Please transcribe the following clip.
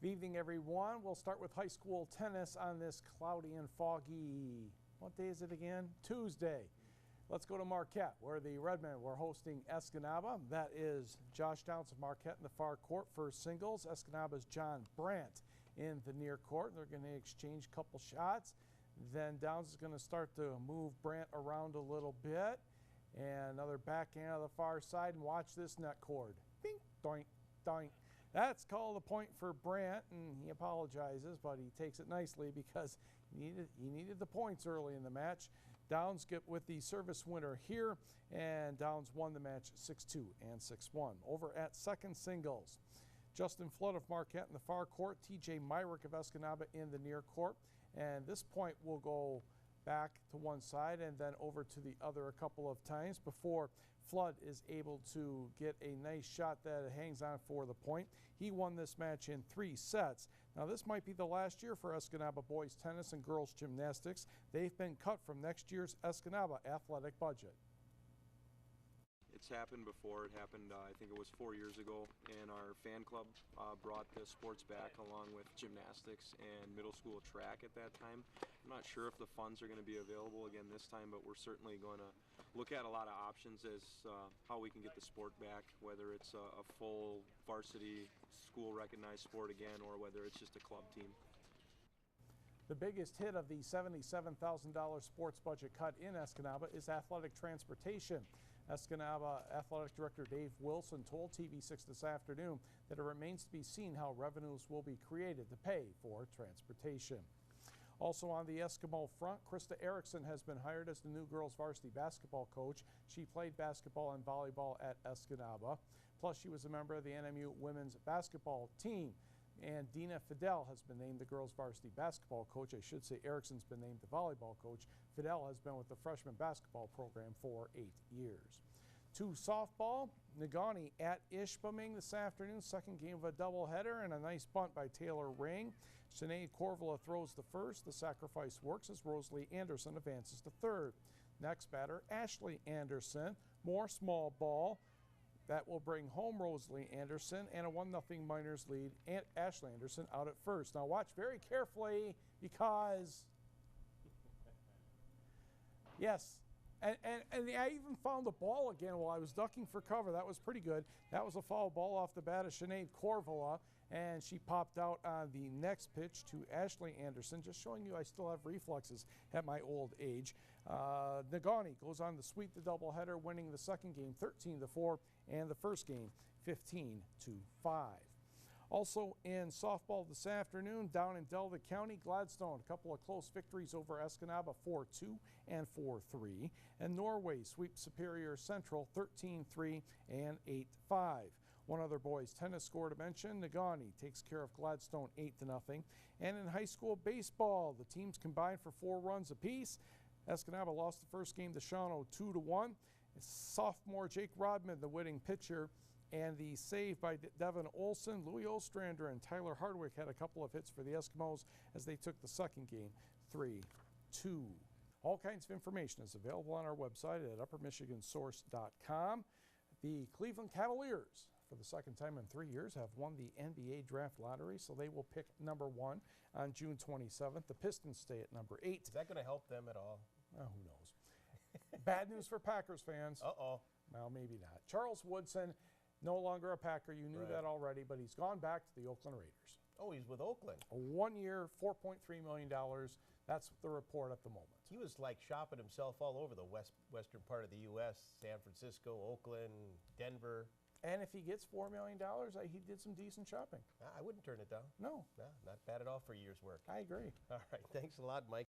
Good evening, everyone. We'll start with high school tennis on this cloudy and foggy, what day is it again? Tuesday. Let's go to Marquette, where the Redmen were hosting Escanaba. That is Josh Downs of Marquette in the far court for singles. Escanaba's John Brandt in the near court. They're going to exchange a couple shots. Then Downs is going to start to move Brandt around a little bit. And another backhand on the far side. And watch this net cord. Bing, doink, doink. That's called a point for Brandt, and he apologizes, but he takes it nicely because he needed the points early in the match. Downs get with the service winner here, and Downs won the match 6-2 and 6-1. Over at second singles, Justin Flood of Marquette in the far court, TJ Myrick of Escanaba in the near court, and this point will go back to one side and then over to the other a couple of times before Flood is able to get a nice shot that hangs on for the point. He won this match in 3 sets. Now this might be the last year for Escanaba boys tennis and girls gymnastics. They've been cut from next year's Escanaba athletic budget. It's happened before. It happened, I think it was 4 years ago, and our fan club brought the sports back along with gymnastics and middle school track at that time. I'm not sure if the funds are going to be available again this time, but we're certainly going to look at a lot of options as how we can get the sport back, whether it's a full varsity school recognized sport again or whether it's just a club team. The biggest hit of the $77,000 sports budget cut in Escanaba is athletic transportation. Escanaba Athletic Director Dave Wilson told TV6 this afternoon that it remains to be seen how revenues will be created to pay for transportation. Also on the Eskimo front, Krista Erickson has been hired as the new girls varsity basketball coach. She played basketball and volleyball at Escanaba. Plus, she was a member of the NMU women's basketball team. And Dina Fidel has been named the girls varsity basketball coach. I should say Erickson's been named the volleyball coach. Fidel has been with the freshman basketball program for 8 years. To softball, Negaunee at Ishpeming this afternoon. Second game of a doubleheader and a nice bunt by Taylor Ring. Sinead Corvola throws the first. The sacrifice works as Rosalie Anderson advances to third. Next batter, Ashley Anderson. More small ball. That will bring home Rosalie Anderson and a 1-0 Miners lead, and Ashley Anderson out at first. Now watch very carefully because, yes, and I even found the ball again while I was ducking for cover. That was pretty good. That was a foul ball off the bat of Sinead Corvola, and she popped out on the next pitch to Ashley Anderson, just showing you I still have reflexes at my old age. Negaunee goes on to sweep the doubleheader, winning the second game 13-4 and the first game 15-5. Also in softball this afternoon, down in Delta County, Gladstone, a couple of close victories over Escanaba 4-2 and 4-3. And Norway sweeps Superior Central 13-3 and 8-5. One other boys tennis score to mention, Negaunee takes care of Gladstone 8-0. And in high school baseball, the teams combined for 4 runs apiece. Escanaba lost the first game to Shawano 2-1. Sophomore Jake Rodman, the winning pitcher, and the save by Devin Olson. Louis Ostrander and Tyler Hardwick had a couple of hits for the Eskimos as they took the second game 3-2. All kinds of information is available on our website at uppermichigansource.com. The Cleveland Cavaliers, for the second time in 3 years, have won the NBA draft lottery, so they will pick number 1 on June 27th. The Pistons stay at number 8. Is that going to help them at all? Who knows? Bad news for Packers fans. Uh-oh. Well, maybe not. Charles Woodson, no longer a Packer. You knew that already, but he's gone back to the Oakland Raiders. Oh, he's with Oakland. A 1 year, $4.3 million. That's the report at the moment. He was like shopping himself all over the western part of the U.S., San Francisco, Oakland, Denver. And if he gets $4 million, he did some decent shopping. I wouldn't turn it down. No. Not bad at all for a year's work. I agree. All right. Thanks a lot, Mike.